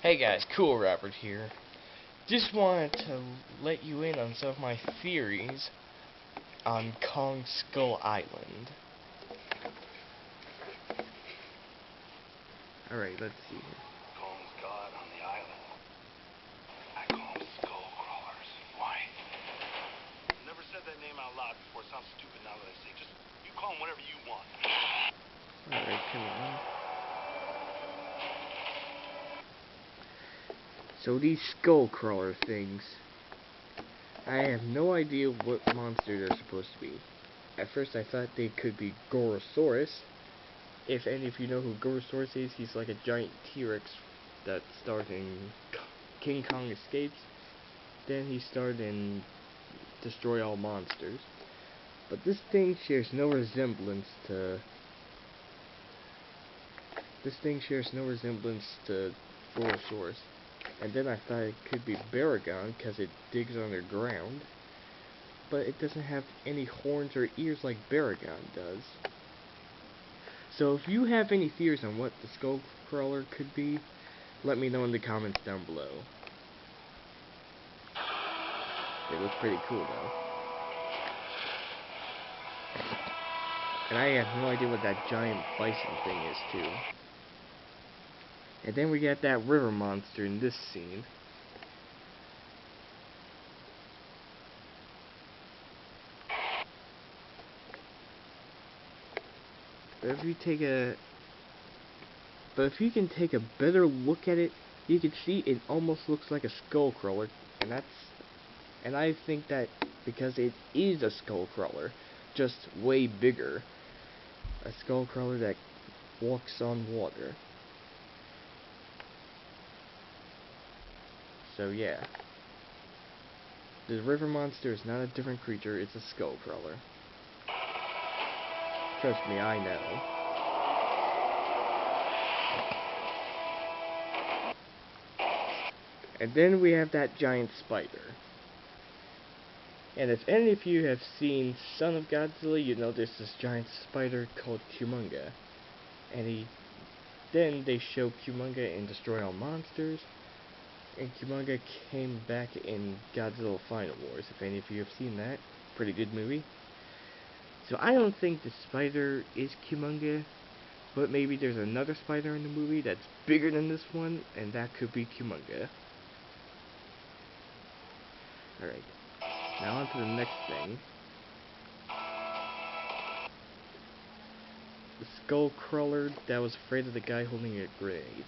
Hey guys, Cool Robert here. Just wanted to let you in on some of my theories on Kong Skull Island. Alright, let's see here. Kong's god on the island. I call them skull crawlers. Why? Never said that name out loud before. It sounds stupid now that I say. Just, you call them whatever you want. Alright, come on. So these skull crawler things, I have no idea what monster they're supposed to be. At first I thought they could be Gorosaurus. If any of you know who Gorosaurus is, he's like a giant T-Rex that starred in King Kong Escapes. Then he starred in Destroy All Monsters. But this thing shares no resemblance to Gorosaurus. And then I thought it could be Baragon because it digs underground. But it doesn't have any horns or ears like Baragon does. So if you have any theories on what the skull crawler could be, let me know in the comments down below. They look pretty cool though. And I have no idea what that giant bison thing is too. And then we got that river monster in this scene. But if you can take a better look at it, you can see it almost looks like a skull crawler, and I think that because it is a skull crawler, just way bigger. A skull crawler that walks on water. So yeah, the river monster is not a different creature, it's a skull crawler. Trust me, I know. And then we have that giant spider. And if any of you have seen Son of Godzilla, you know there's this giant spider called Kumonga. And then they show Kumonga in Destroy All Monsters. And Kumonga came back in Godzilla Final Wars, if any of you have seen that. Pretty good movie. So I don't think the spider is Kumonga, but maybe there's another spider in the movie that's bigger than this one, and that could be Kumonga. Alright, now on to the next thing. The skull crawler that was afraid of the guy holding a grenade.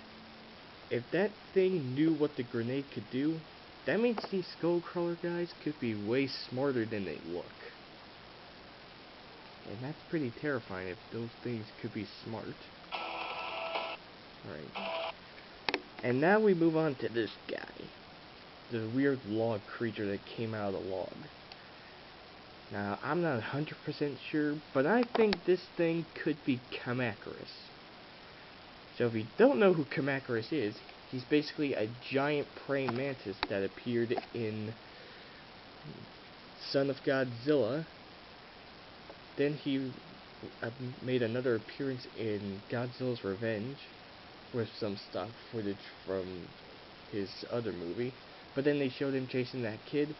If that thing knew what the grenade could do, that means these skull crawler guys could be way smarter than they look. And that's pretty terrifying if those things could be smart. Alright. And now we move on to this guy. The weird log creature that came out of the log. Now, I'm not 100% sure, but I think this thing could be Kamacuras. So if you don't know who Kamacuras is, he's basically a giant praying mantis that appeared in Son of Godzilla. Then he made another appearance in Godzilla's Revenge with some stock footage from his other movie. But then they showed him chasing that kid.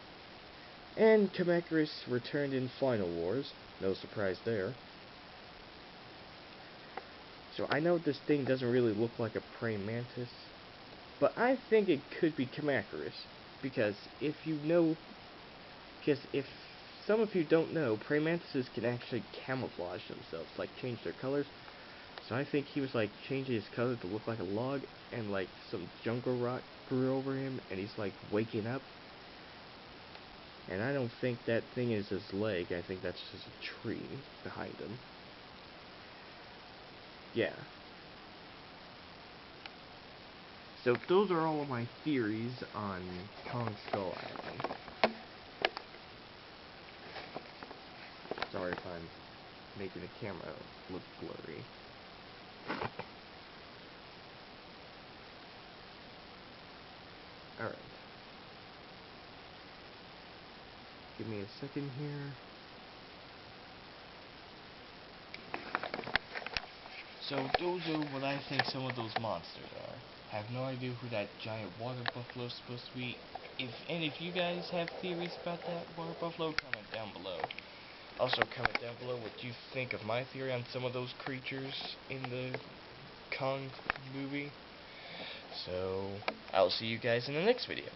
And Kamacuras returned in Final Wars. No surprise there. So I know this thing doesn't really look like a praying mantis, but I think it could be Kamacuras, because if some of you don't know, praying mantises can actually camouflage themselves, like change their colors. So I think he was like changing his color to look like a log, and like some jungle rot grew over him, and he's like waking up. And I don't think that thing is his leg, I think that's just a tree behind him. Yeah. So those are all of my theories on Kong Skull Island. Sorry if I'm making the camera look blurry. Alright. Give me a second here. So those are what I think some of those monsters are. I have no idea who that giant water buffalo is supposed to be. If you guys have theories about that water buffalo, comment down below. Also comment down below what you think of my theory on some of those creatures in the Kong movie. So I'll see you guys in the next video.